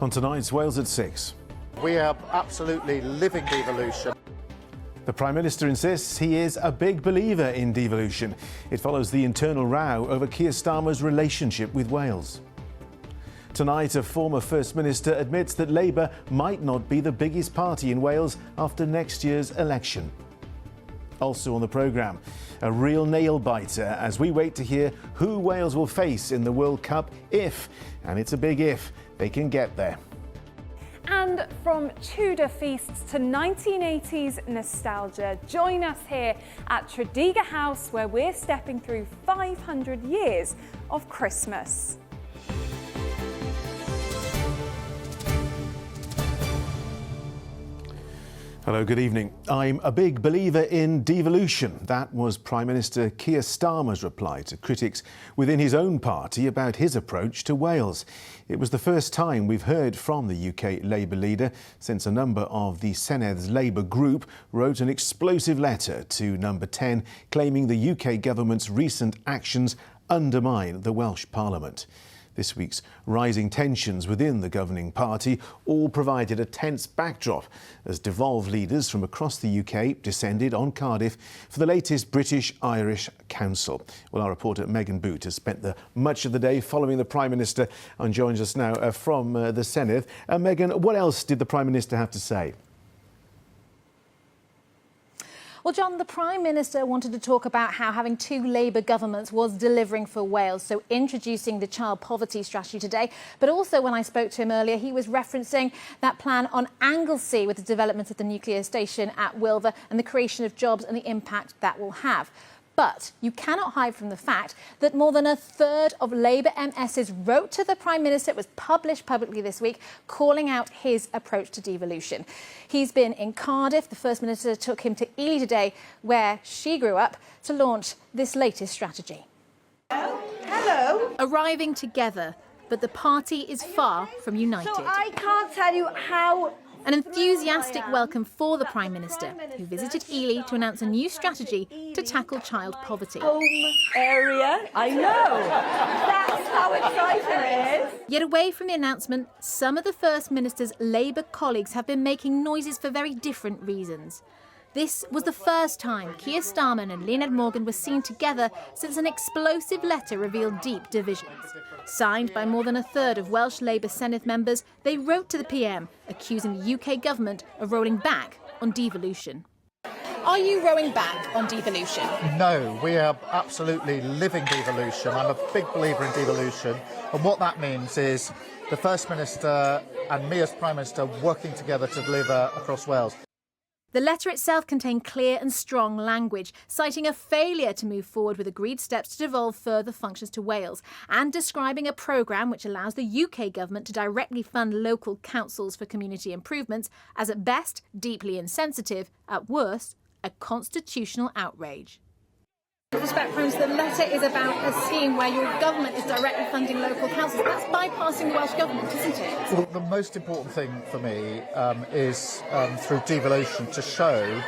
On tonight's Wales at 6. We are absolutely living devolution. The Prime Minister insists he is a big believer in devolution. It follows the internal row over Keir Starmer's relationship with Wales. Tonight, a former First Minister admits that Labour might not be the biggest party in Wales after next year's election. Also on the programme, a real nail-biter as we wait to hear who Wales will face in the World Cup if, and it's a big if, they can get there. And from Tudor feasts to 1980s nostalgia, join us here at Tredegar House, where we're stepping through 500 years of Christmas. Hello, good evening. I'm a big believer in devolution. That was Prime Minister Keir Starmer's reply to critics within his own party about his approach to Wales. It was the first time we've heard from the UK Labour leader since a number of the Senedd Labour group wrote an explosive letter to Number 10 claiming the UK government's recent actions undermine the Welsh Parliament. This week's rising tensions within the governing party all provided a tense backdrop as devolved leaders from across the UK descended on Cardiff for the latest British-Irish Council. Well, our reporter Megan Boot has spent much of the day following the Prime Minister and joins us now from the Senedd. Megan, what else did the Prime Minister have to say? Well, John, the Prime Minister wanted to talk about how having two Labour governments was delivering for Wales, so introducing the child poverty strategy today. But also, when I spoke to him earlier, he was referencing that plan on Anglesey with the development of the nuclear station at Wilver and the creation of jobs and the impact that will have. But you cannot hide from the fact that more than a third of Labour MSs wrote to the Prime Minister. It was published publicly this week, calling out his approach to devolution. He's been in Cardiff. The First Minister took him to Ely today, where she grew up, to launch this latest strategy. Hello. Arriving together, but the party is far from united. So I can't tell you how... An enthusiastic welcome for the Prime Minister, who visited Ely to announce a new strategy to tackle child poverty. Home area, I know. That's how exciting it is. Yet away from the announcement, some of the First Minister's Labour colleagues have been making noises for very different reasons. This was the first time Keir Starmer and Leonard Morgan were seen together since an explosive letter revealed deep divisions. Signed by more than a third of Welsh Labour Senedd members, they wrote to the PM, accusing the UK government of rolling back on devolution. Are you rowing back on devolution? No, we are absolutely living devolution. I'm a big believer in devolution. And what that means is the First Minister and me as Prime Minister working together to deliver across Wales. The letter itself contained clear and strong language, citing a failure to move forward with agreed steps to devolve further functions to Wales, and describing a programme which allows the UK government to directly fund local councils for community improvements as at best deeply insensitive, at worst a constitutional outrage. With respect, Prime Minister, the letter is about a scheme where your government is directly funding local councils. That's bypassing the Welsh government, isn't it? Well, the most important thing for me is through devolution to show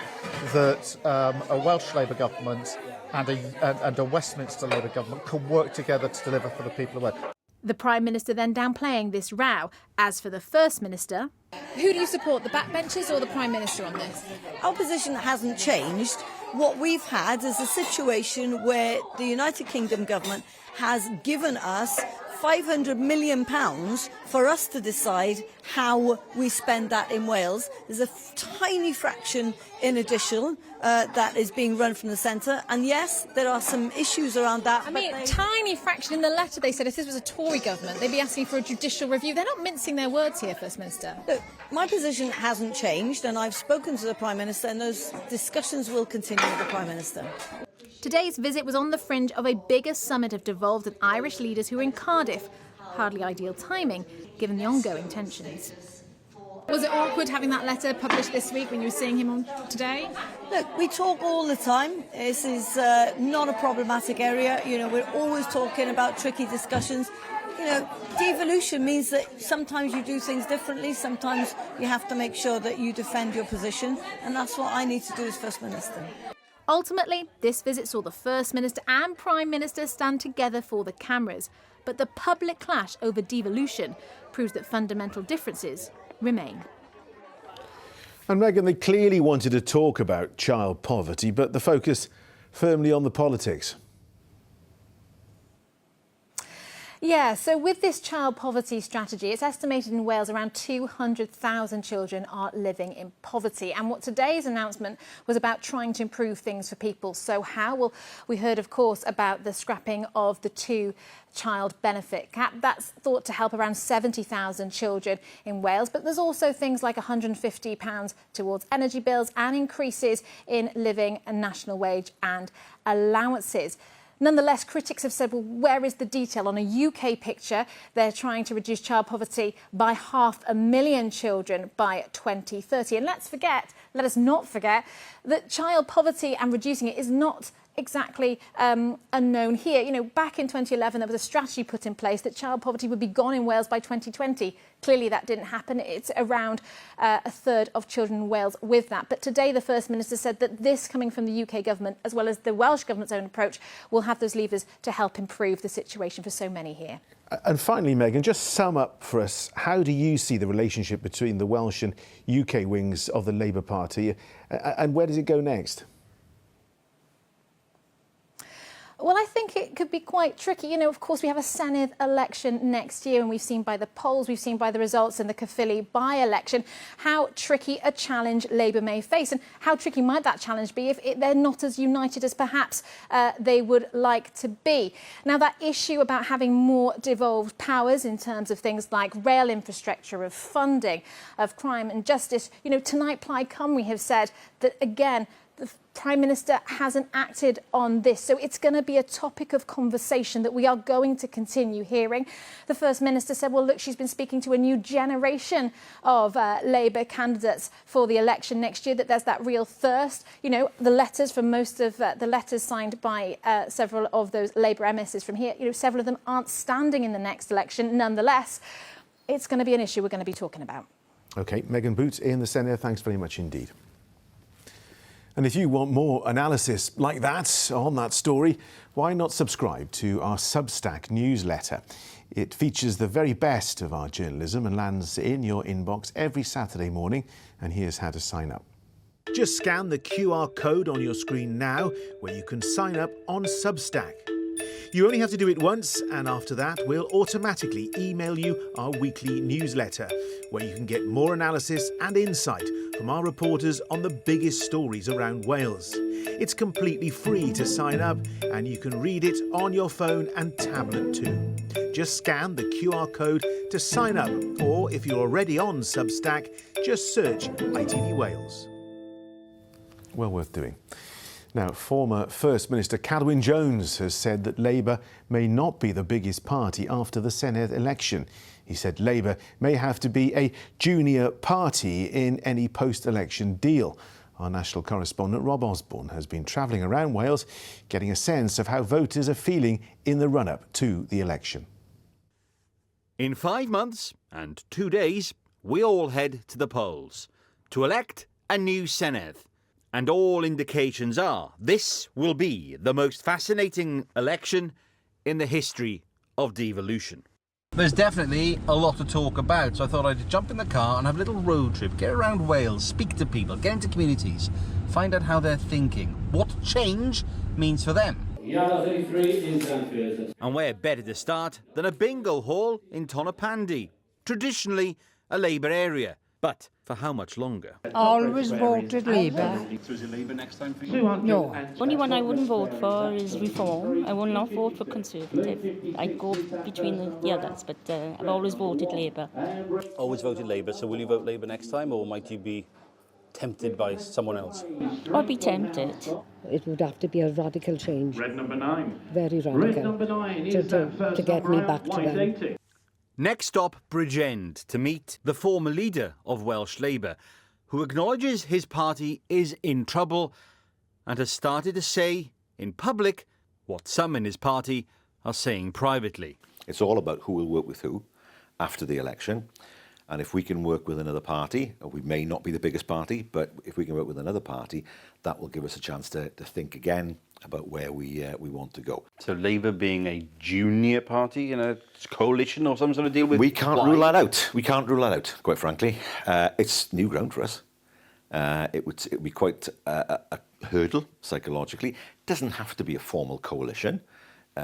that a Welsh Labour government and a Westminster Labour government can work together to deliver for the people of Wales. The Prime Minister then downplaying this row. As for the First Minister... Who do you support, the backbenchers or the Prime Minister on this? Our position hasn't changed. What we've had is a situation where the United Kingdom government has given us £500 million for us to decide how we spend that in Wales. There's a tiny fraction in addition that is being run from the centre, and yes, there are some issues around that. I mean, tiny fraction. In the letter they said if this was a Tory government, they'd be asking for a judicial review. They're not mincing their words here, First Minister. Look, my position hasn't changed, and I've spoken to the Prime Minister, and those discussions will continue with the Prime Minister. Today's visit was on the fringe of a bigger summit of devolved and Irish leaders who were in Cardiff. Hardly ideal timing, given the ongoing tensions. Was it awkward having that letter published this week when you were seeing him on today? Look, we talk all the time. This is not a problematic area. You know, we're always talking about tricky discussions. You know, devolution means that sometimes you do things differently. Sometimes you have to make sure that you defend your position. And that's what I need to do as First Minister. Ultimately, this visit saw the First Minister and Prime Minister stand together for the cameras. But the public clash over devolution proves that fundamental differences remain. And Meghan, they clearly wanted to talk about child poverty, but the focus firmly on the politics. Yeah, so with this child poverty strategy, it's estimated in Wales around 200,000 children are living in poverty. And what today's announcement was about trying to improve things for people. So how? Well, we heard, of course, about the scrapping of the two-child benefit cap. That's thought to help around 70,000 children in Wales. But there's also things like £150 towards energy bills and increases in living and national wage and allowances. Nonetheless, critics have said, well, where is the detail? On a UK picture, they're trying to reduce child poverty by 500,000 children by 2030. And let us not forget that child poverty and reducing it is not exactly unknown here. You know, back in 2011, there was a strategy put in place that child poverty would be gone in Wales by 2020. Clearly, that didn't happen. It's around a third of children in Wales with that. But today, the First Minister said that this, coming from the UK government, as well as the Welsh Government's own approach, will have those levers to help improve the situation for so many here. And finally, Meghan, just sum up for us, how do you see the relationship between the Welsh and UK wings of the Labour Party, and where does it go next? Well, I think it could be quite tricky. You know, of course, we have a Senedd election next year, and we've seen by the polls, we've seen by the results in the Caerphilly by-election how tricky a challenge Labour may face, and how tricky might that challenge be if they're not as united as perhaps they would like to be. Now, that issue about having more devolved powers in terms of things like rail infrastructure, of funding, of crime and justice, you know, tonight Plaid Cymru have said that, again, the Prime Minister hasn't acted on this. So it's going to be a topic of conversation that we are going to continue hearing. The First Minister said, well, look, she's been speaking to a new generation of Labour candidates for the election next year, that there's that real thirst. You know, the letters from most of the letters signed by several of those Labour MSs from here, you know, several of them aren't standing in the next election. Nonetheless, it's going to be an issue we're going to be talking about. OK, Meghan Boots in the Senedd, thanks very much indeed. And if you want more analysis like that on that story, why not subscribe to our Substack newsletter? It features the very best of our journalism and lands in your inbox every Saturday morning. And here's how to sign up. Just scan the QR code on your screen now, where you can sign up on Substack. You only have to do it once, and after that, we'll automatically email you our weekly newsletter, where you can get more analysis and insight from our reporters on the biggest stories around Wales. It's completely free to sign up, and you can read it on your phone and tablet too. Just scan the QR code to sign up, or if you're already on Substack, just search ITV Wales. Well worth doing. Now, former First Minister Cadwyn Jones has said that Labour may not be the biggest party after the Senedd election. He said Labour may have to be a junior party in any post-election deal. Our national correspondent Rob Osborne has been travelling around Wales, getting a sense of how voters are feeling in the run-up to the election. In 5 months and 2 days, we all head to the polls to elect a new Senedd. And all indications are this will be the most fascinating election in the history of devolution. There's definitely a lot to talk about, so I thought I'd jump in the car and have a little road trip, get around Wales, speak to people, get into communities, find out how they're thinking, what change means for them. And where better to start than a bingo hall in Tonopandi, traditionally a Labour area. But for how much longer? Always voted Labour. So is it Labour next time for you? No. Only one I wouldn't vote for is Reform. I will not vote for Conservative. I'd go between the others, but I've always voted Labour. Always voted Labour, so will you vote Labour next time, or might you be tempted by someone else? I'd be tempted. It would have to be a radical change. Red number 9. Very radical. Red number 9 is to get me back to them. Next stop, Bridgend, to meet the former leader of Welsh Labour, who acknowledges his party is in trouble and has started to say in public what some in his party are saying privately. It's all about who will work with who after the election. And if we can work with another party, we may not be the biggest party, but if we can work with another party, that will give us a chance to think again about where we want to go. So Labour being a junior party in a coalition or some sort of deal with... We can't rule that out. We can't rule that out, quite frankly. It's new ground for us. It would be quite a hurdle psychologically. It doesn't have to be a formal coalition.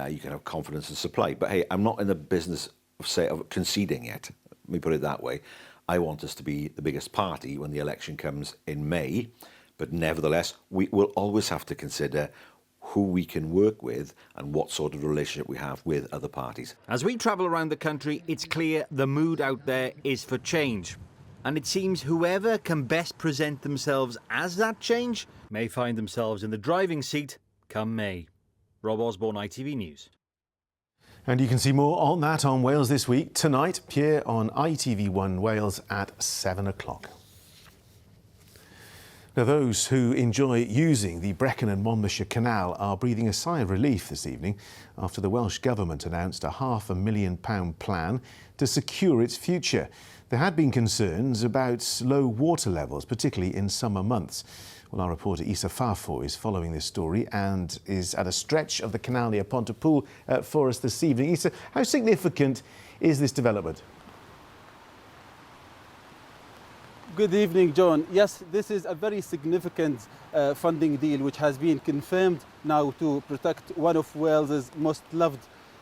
You can have confidence in supply. But hey, I'm not in the business of conceding yet. Let me put it that way. I want us to be the biggest party when the election comes in May. But nevertheless, we will always have to consider who we can work with and what sort of relationship we have with other parties. As we travel around the country, it's clear the mood out there is for change. And it seems whoever can best present themselves as that change may find themselves in the driving seat come May. Rob Osborne, ITV News. And you can see more on that on Wales This Week tonight here on ITV1 Wales at 7 o'clock. Now, those who enjoy using the Brecon and Monmouthshire Canal are breathing a sigh of relief this evening after the Welsh Government announced a £500,000 plan to secure its future. There had been concerns about low water levels, particularly in summer months. Well, our reporter Isa Farfo is following this story and is at a stretch of the canal near Pontypool for us this evening. Isa, how significant is this development? Good evening, John. Yes, this is a very significant funding deal which has been confirmed now to protect one of Wales's most loved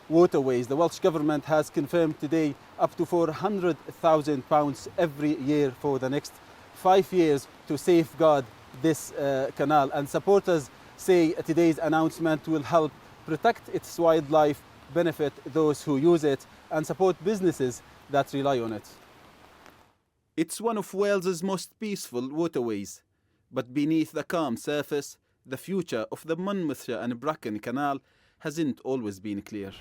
waterways. The Welsh Government has confirmed today up to £400,000 every year for the next 5 years to safeguard this canal. And supporters say today's announcement will help protect its wildlife, benefit those who use it, and support businesses that rely on it. It's one of Wales's most peaceful waterways, but beneath the calm surface, the future of the Monmouthshire and Brecon Canal hasn't always been clear.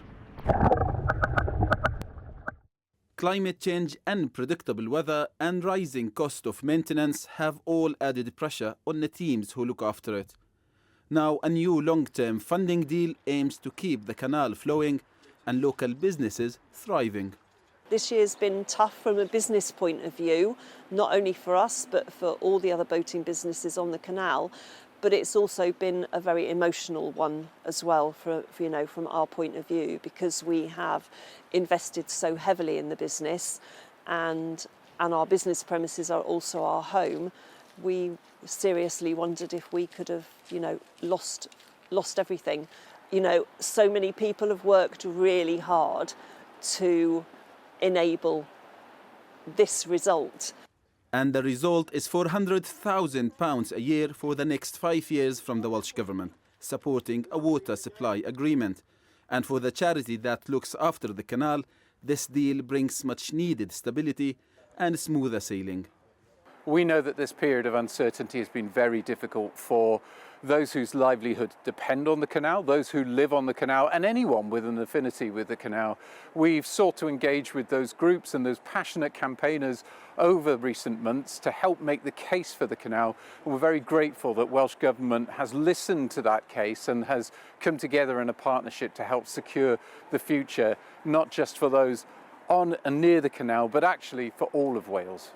Climate change, unpredictable weather and rising cost of maintenance have all added pressure on the teams who look after it. Now a new long-term funding deal aims to keep the canal flowing and local businesses thriving. This year's been tough from a business point of view, not only for us but for all the other boating businesses on the canal. But it's also been a very emotional one as well, from our point of view, because we have invested so heavily in the business, and our business premises are also our home. We seriously wondered if we could have, lost everything. So many people have worked really hard to enable this result. And the result is £400,000 a year for the next 5 years from the Welsh Government, supporting a water supply agreement. And for the charity that looks after the canal, this deal brings much needed stability and smoother sailing. We know that this period of uncertainty has been very difficult for those whose livelihood depend on the canal, those who live on the canal, and anyone with an affinity with the canal. We've sought to engage with those groups and those passionate campaigners over recent months to help make the case for the canal. And we're very grateful that Welsh Government has listened to that case and has come together in a partnership to help secure the future, not just for those on and near the canal, but actually for all of Wales.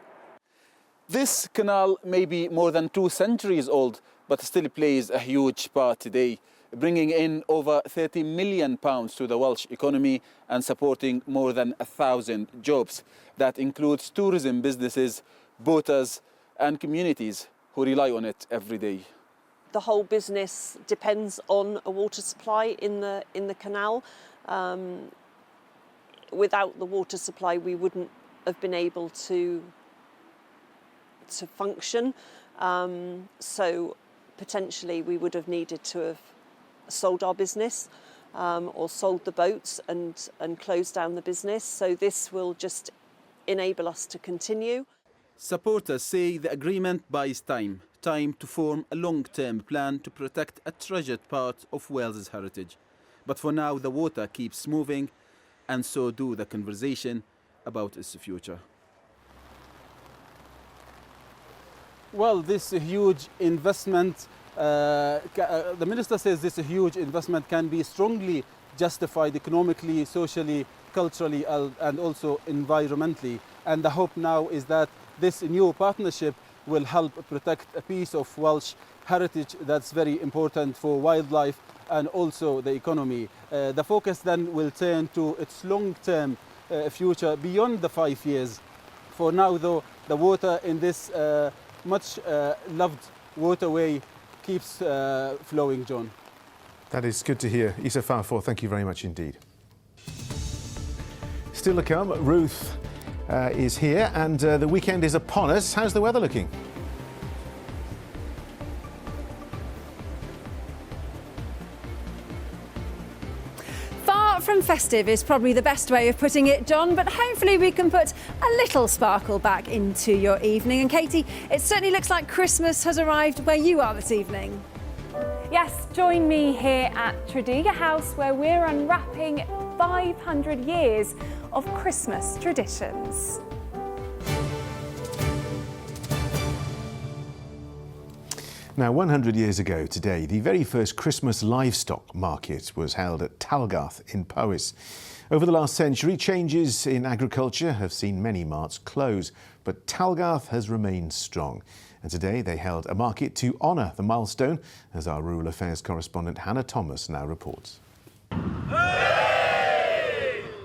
This canal may be more than 2 centuries old, but still plays a huge part today, bringing in over £30 million to the Welsh economy and supporting more than 1,000 jobs. That includes tourism businesses, boaters and communities who rely on it every day. The whole business depends on a water supply in the canal. Without the water supply, we wouldn't have been able to function. So potentially we would have needed to have sold our business or sold the boats and closed down the business. So this will just enable us to continue. Supporters say the agreement buys time to form a long-term plan to protect a treasured part of Wales's heritage. But for now, the water keeps moving, and so do the conversation about its future. Well, this huge investment, the Minister says this huge investment can be strongly justified economically, socially, culturally and also environmentally. And the hope now is that this new partnership will help protect a piece of Welsh heritage that's very important for wildlife and also the economy. The focus then will turn to its long-term future beyond the 5 years. For now, though, the water in this much loved waterway keeps flowing, John. That is good to hear. Isa Farfor, thank you very much indeed. Still to come, Ruth is here and the weekend is upon us. How's the weather looking? Far from festive is probably the best way of putting it, John, but hopefully we can put a little sparkle back into your evening. And Katie, it certainly looks like Christmas has arrived where you are this evening. Yes, join me here at Tredegar House where we're unwrapping 500 years of Christmas traditions. Now, 100 years ago today, the very first Christmas livestock market was held at Talgarth in Powys. Over the last century, changes in agriculture have seen many marts close, but Talgarth has remained strong. And today they held a market to honour the milestone, as our Rural Affairs correspondent Hannah Thomas now reports.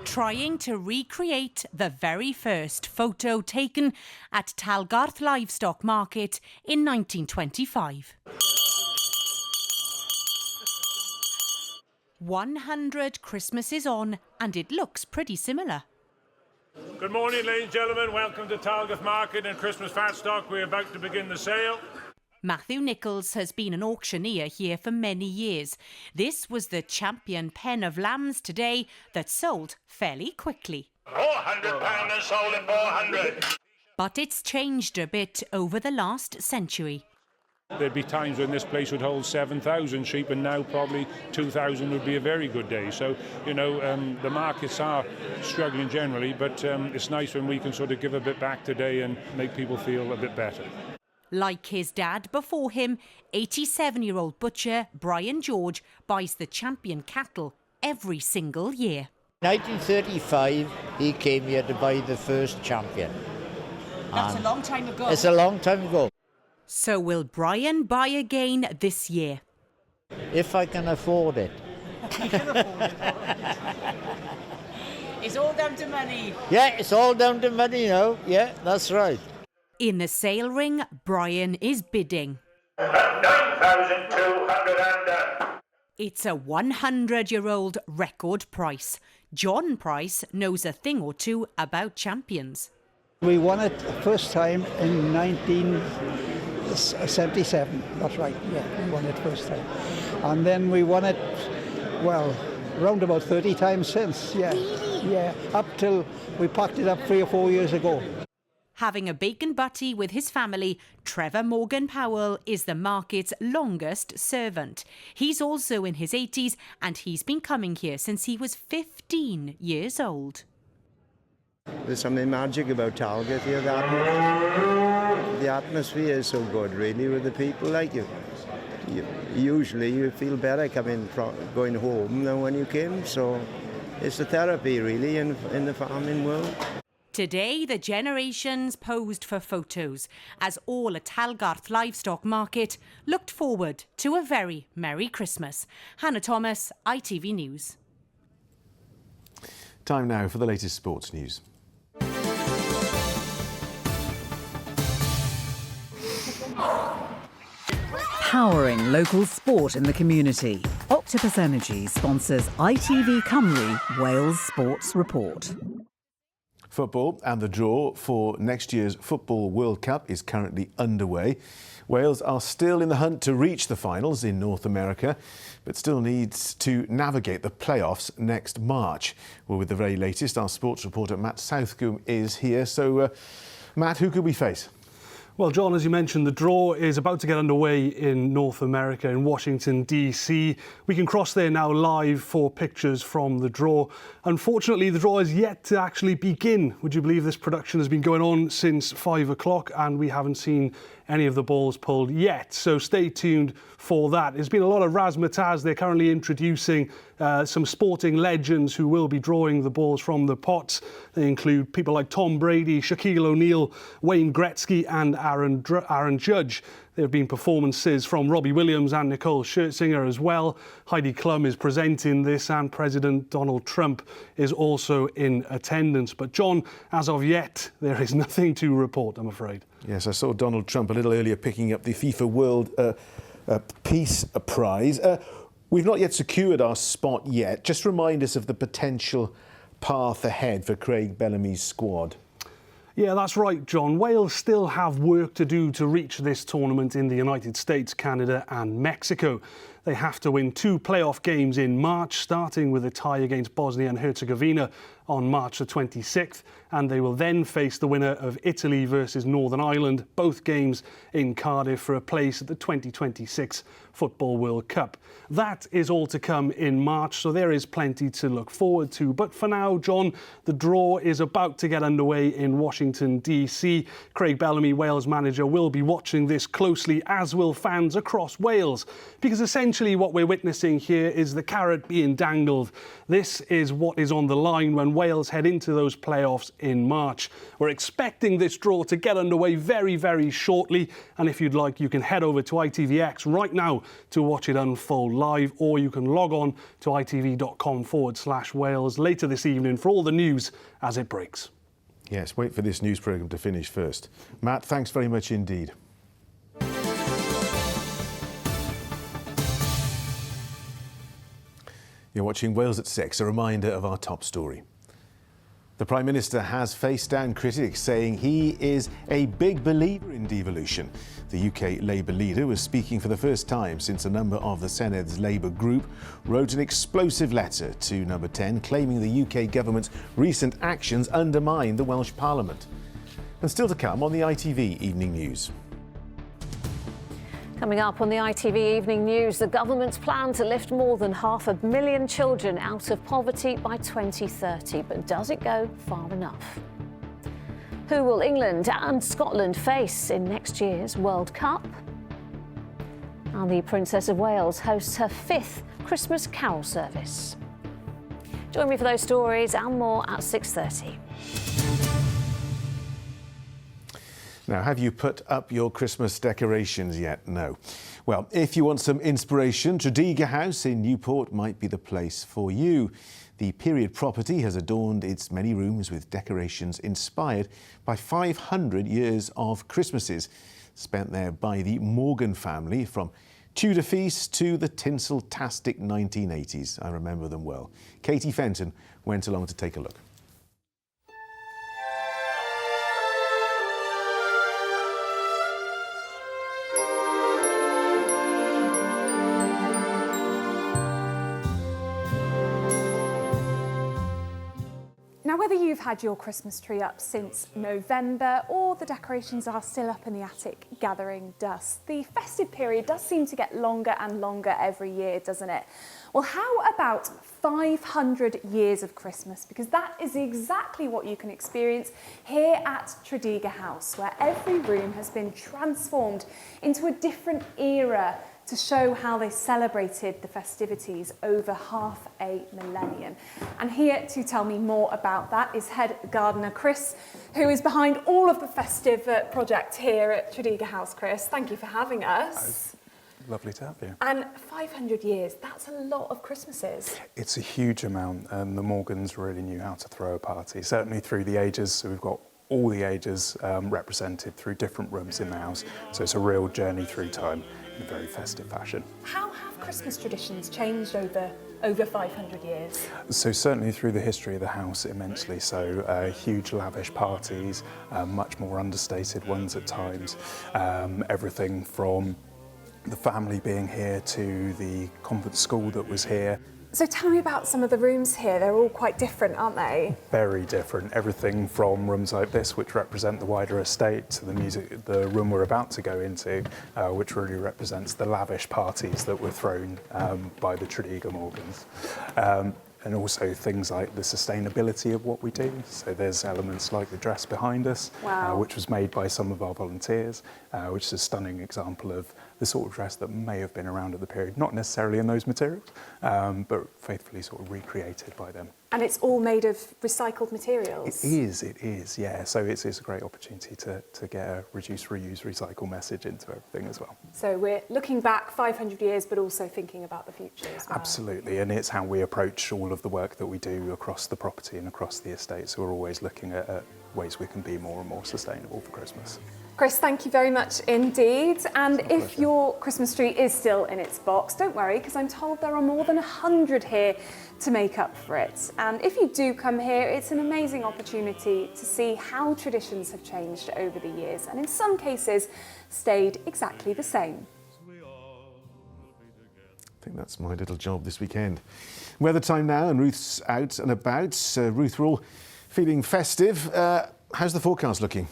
Trying to recreate the very first photo taken at Talgarth Livestock Market in 1925. 100 Christmases on, and it looks pretty similar. Good morning, ladies and gentlemen. Welcome to Talgarth Market and Christmas Fat Stock. We're about to begin the sale. Matthew Nichols has been an auctioneer here for many years. This was the champion pen of lambs today that sold fairly quickly. £400 and sold at 400. But it's changed a bit over the last century. There'd be times when this place would hold 7,000 sheep and now probably 2,000 would be a very good day. So, you know, the markets are struggling generally, but it's nice when we can sort of give a bit back today and make people feel a bit better. Like his dad before him, 87-year-old butcher Brian George buys the champion cattle every single year. 1935, he came here to buy the first champion. That's a long time ago. It's a long time ago. So will Brian buy again this year? If I can afford it. It's all down to money. Yeah, it's all down to money now. Yeah, that's right. In the sale ring, Brian is bidding. 9,200 It's a 100-year-old record price. John Price knows a thing or two about champions. We won it first time in 1977. That's right, yeah, we won it first time. And then we won it, well, round about 30 times since, yeah. Yeah, up till we packed it up 3 or 4 years ago. Having a bacon butty with his family, Trevor Morgan Powell is the market's longest servant. He's also in his 80s and he's been coming here since he was 15 years old. There's something magic about Talgarth here. The atmosphere is so good, really, with the people. Like usually you feel better going home than when you came. So it's a therapy, really, in the farming world. Today, the generations posed for photos as all at Talgarth Livestock Market looked forward to a very Merry Christmas. Hannah Thomas, ITV News. Time now for the latest sports news. Powering local sport in the community. Octopus Energy sponsors ITV Cymru Wales Sports Report. Football and the draw for next year's Football World Cup is currently underway. Wales are still in the hunt to reach the finals in North America, but still needs to navigate the playoffs next March. Well, with the very latest, our sports reporter Matt Southcombe is here. So, Matt, who could we face? Well, John, as you mentioned, the draw is about to get underway in North America, in Washington, D.C. We can cross there now live for pictures from the draw. Unfortunately, the draw is yet to actually begin. Would you believe this production has been going on since 5 o'clock and we haven't seen any of the balls pulled yet? So stay tuned for that. There's been a lot of razzmatazz. They're currently introducing some sporting legends who will be drawing the balls from the pots. They include people like Tom Brady, Shaquille O'Neal, Wayne Gretzky and Aaron Judge. There have been performances from Robbie Williams and Nicole Scherzinger as well. Heidi Klum is presenting this and President Donald Trump is also in attendance. But John, as of yet, there is nothing to report, I'm afraid. Yes, I saw Donald Trump a little earlier picking up the FIFA World Peace Prize. We've not yet secured our spot yet. Just remind us of the potential path ahead for Craig Bellamy's squad. Yeah, that's right, John. Wales still have work to do to reach this tournament in the United States, Canada and Mexico. They have to win 2 playoff games in March, starting with a tie against Bosnia and Herzegovina on March the 26th, and they will then face the winner of Italy versus Northern Ireland, both games in Cardiff for a place at the 2026 Football World Cup. That is all to come in March, so there is plenty to look forward to. But for now, John, the draw is about to get underway in Washington, D.C. Craig Bellamy, Wales manager, will be watching this closely, as will fans across Wales, because essentially what we're witnessing here is the carrot being dangled. This is what is on the line when Wales head into those playoffs in March. We're expecting this draw to get underway very, very shortly, and if you'd like, you can head over to ITVX right now to watch it unfold live, or you can log on to itv.com/Wales later this evening for all the news as it breaks. Yes, wait for this news programme to finish first. Matt, thanks very much indeed. You're watching Wales at 6, a reminder of our top story. The Prime Minister has faced down critics, saying he is a big believer in devolution. The UK Labour leader was speaking for the first time since a number of the Senedd's Labour group wrote an explosive letter to Number 10, claiming the UK government's recent actions undermine the Welsh Parliament. And still to come on the ITV Evening News. Coming up on the ITV Evening News, the government's plan to lift more than 500,000 children out of poverty by 2030. But does it go far enough? Who will England and Scotland face in next year's World Cup? And the Princess of Wales hosts her 5th Christmas Carol service. Join me for those stories and more at 6:30. Now, have you put up your Christmas decorations yet? No. Well, if you want some inspiration, Tredegar House in Newport might be the place for you. The period property has adorned its many rooms with decorations inspired by 500 years of Christmases spent there by the Morgan family, from Tudor feasts to the tinsel-tastic 1980s. I remember them well. Katie Fenton went along to take a look. Now, whether you've had your Christmas tree up since November or the decorations are still up in the attic gathering dust, the festive period does seem to get longer and longer every year, doesn't it? Well, how about 500 years of Christmas? Because that is exactly what you can experience here at Tredegar House, where every room has been transformed into a different era to show how they celebrated the festivities over half a millennium. And here to tell me more about that is head gardener Chris, who is behind all of the festive project here at Tredegar House. Chris, thank you for having us. Lovely to have you. And 500 years, that's a lot of Christmases. It's a huge amount, and the Morgans really knew how to throw a party, certainly through the ages. So we've got all the ages represented through different rooms in the house. So it's a real journey through time in a very festive fashion. How have Christmas traditions changed over 500 years? So certainly through the history of the house, immensely so. Huge lavish parties, much more understated ones at times. Everything from the family being here to the convent school that was here. So tell me about some of the rooms here. They're all quite different, aren't they? Very different. Everything from rooms like this, which represent the wider estate, to the room we're about to go into, which really represents the lavish parties that were thrown by the Tredegar Morgans. And also things like the sustainability of what we do. So there's elements like the dress behind us, Wow. which was made by some of our volunteers, which is a stunning example of the sort of dress that may have been around at the period, not necessarily in those materials, but faithfully sort of recreated by them. And it's all made of recycled materials? It is, yeah. So it's a great opportunity to get a reduce, reuse, recycle message into everything as well. So we're looking back 500 years, but also thinking about the future as well. Absolutely, and it's how we approach all of the work that we do across the property and across the estate. So we're always looking at ways we can be more and more sustainable for Christmas. Chris, thank you very much indeed. And if your Christmas tree is still in its box, don't worry, because I'm told there are more than 100 here to make up for it. And if you do come here, it's an amazing opportunity to see how traditions have changed over the years, and in some cases stayed exactly the same. I think that's my little job this weekend. Weather time now, and Ruth's out and about. Ruth, we're all feeling festive. How's the forecast looking?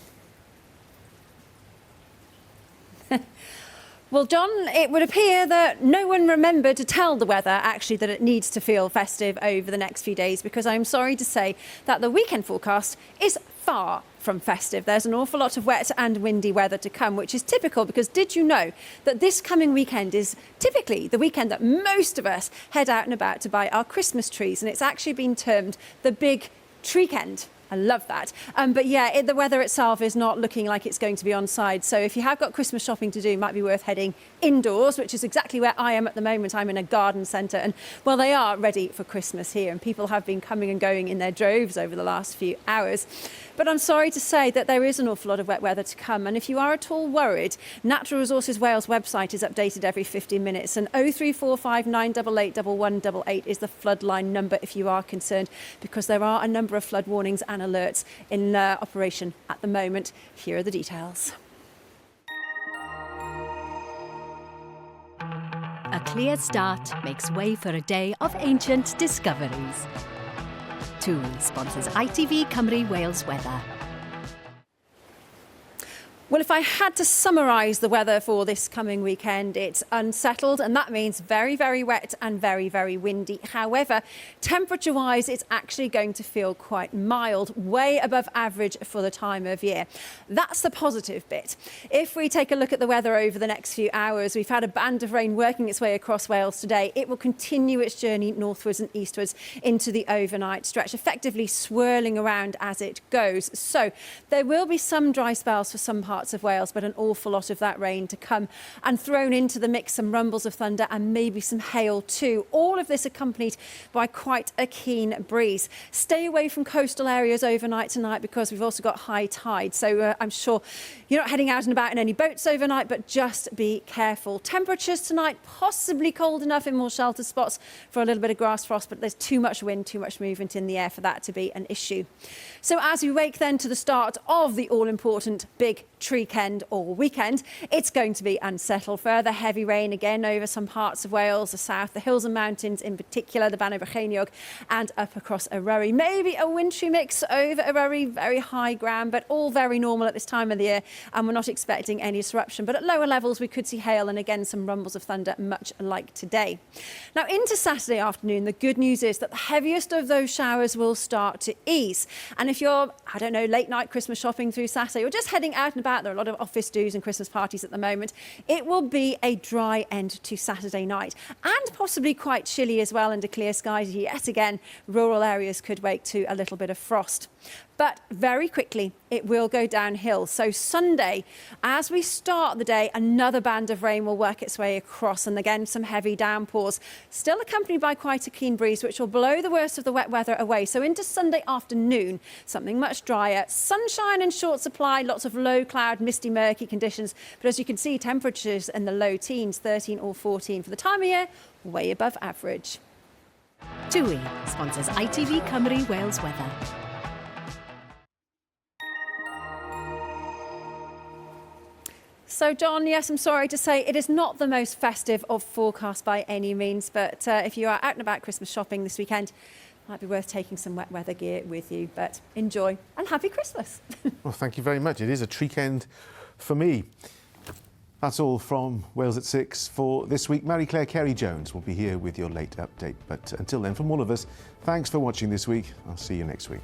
Well, John, it would appear that no one remembered to tell the weather, actually, that it needs to feel festive over the next few days, because I'm sorry to say that the weekend forecast is far from festive. There's an awful lot of wet and windy weather to come, which is typical, because did you know that this coming weekend is typically the weekend that most of us head out and about to buy our Christmas trees, and it's actually been termed the Big Treekend. I love that. But yeah, the weather itself is not looking like it's going to be on side. So if you have got Christmas shopping to do, it might be worth heading indoors, which is exactly where I am at the moment. I'm in a garden centre, and well, they are ready for Christmas here, and people have been coming and going in their droves over the last few hours. But I'm sorry to say that there is an awful lot of wet weather to come. And if you are at all worried, Natural Resources Wales website is updated every 15 minutes, and 0345 988 1188 is the flood line number if you are concerned, because there are a number of flood warnings and alerts in operation at the moment. Here are the details. A clear start makes way for a day of ancient discoveries. TUI sponsors ITV Cymru Wales weather. Well, if I had to summarise the weather for this coming weekend, it's unsettled, and that means very, very wet and very, very windy. However, temperature-wise, it's actually going to feel quite mild, way above average for the time of year. That's the positive bit. If we take a look at the weather over the next few hours, we've had a band of rain working its way across Wales today. It will continue its journey northwards and eastwards into the overnight stretch, effectively swirling around as it goes. So there will be some dry spells for some parts of Wales, but an awful lot of that rain to come, and thrown into the mix some rumbles of thunder and maybe some hail too. All of this accompanied by quite a keen breeze. Stay away from coastal areas overnight tonight, because we've also got high tide. So I'm sure you're not heading out and about in any boats overnight, but just be careful. Temperatures tonight possibly cold enough in more sheltered spots for a little bit of grass frost, but there's too much wind, too much movement in the air for that to be an issue. So as we wake then to the start of the all-important Big Treekend or weekend, it's going to be unsettled. Further heavy rain again over some parts of Wales, the south, the hills and mountains in particular, the Banner Brycheiniog, and up across Eryri. Maybe a wintry mix over Eryri, very high ground, but all very normal at this time of the year, and we're not expecting any disruption. But at lower levels, we could see hail and again some rumbles of thunder, much like today. Now into Saturday afternoon, the good news is that the heaviest of those showers will start to ease. And if you're, I don't know, late night Christmas shopping through Saturday, or just heading out and about, there are a lot of office do's and Christmas parties at the moment, it will be a dry end to Saturday night, and possibly quite chilly as well under clear skies. Yet again, rural areas could wake to a little bit of frost. But very quickly, it will go downhill. So Sunday, as we start the day, another band of rain will work its way across, and again, some heavy downpours, still accompanied by quite a keen breeze, which will blow the worst of the wet weather away. So into Sunday afternoon, something much drier. Sunshine in short supply, lots of low cloud, misty, murky conditions. But as you can see, temperatures in the low teens, 13 or 14 for the time of year, way above average. TUI sponsors ITV Cymru Wales weather. So, John, yes, I'm sorry to say it is not the most festive of forecasts by any means, but if you are out and about Christmas shopping this weekend, it might be worth taking some wet weather gear with you. But enjoy and happy Christmas. Well, thank you very much. It is a treekend for me. That's all from Wales at 6 for this week. Mary-Claire Carey-Jones will be here with your late update. But until then, from all of us, thanks for watching this week. I'll see you next week.